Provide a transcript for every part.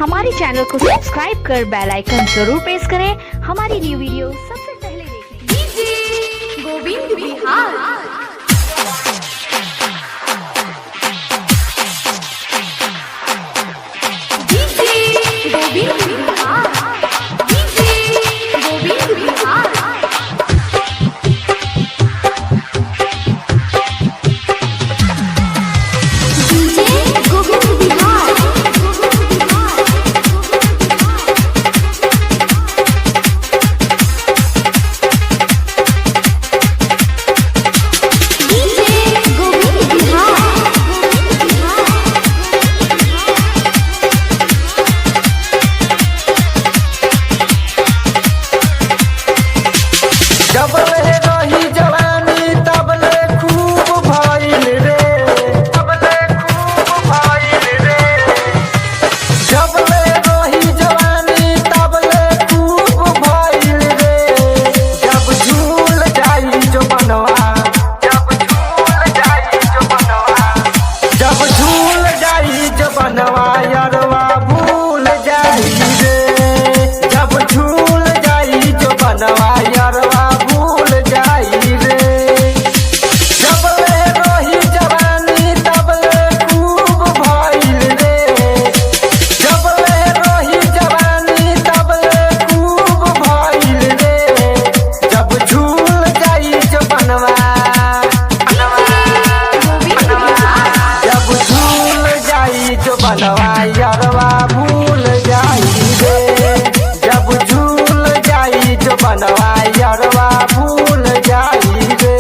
हमारे चैनल को सब्सक्राइब कर बेल आइकन जरूर प्रेस करें हमारी न्यू वीडियो सबसे पहले देखने के लिए। गोविंद बिहार बनवा यारवा भूल जाई रे, जब झूल जाई जो बनवा यारवा भूल जाई रे। बनवा यारवा भूल जाई रे, जब झूल जाई जो बनवा यारवा भूल जाई रे।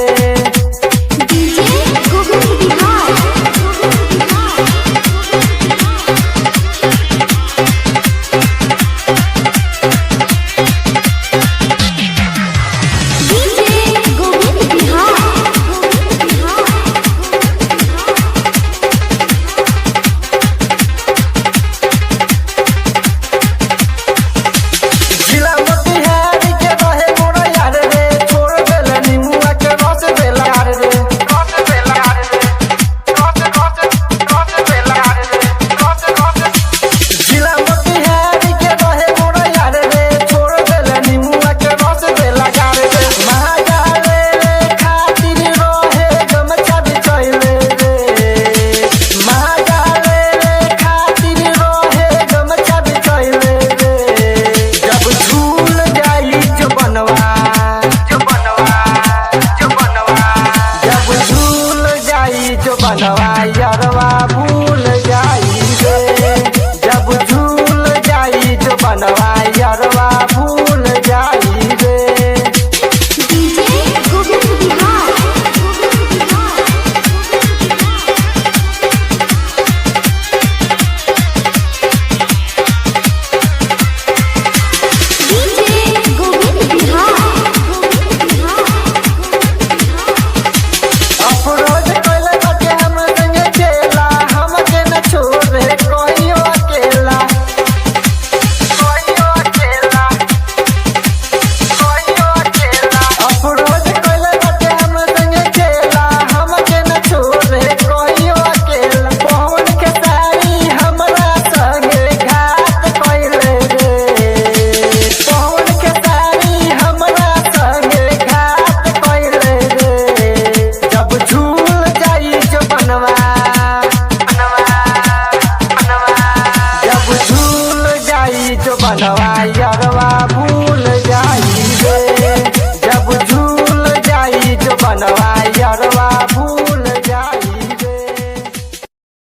बनवा यारवा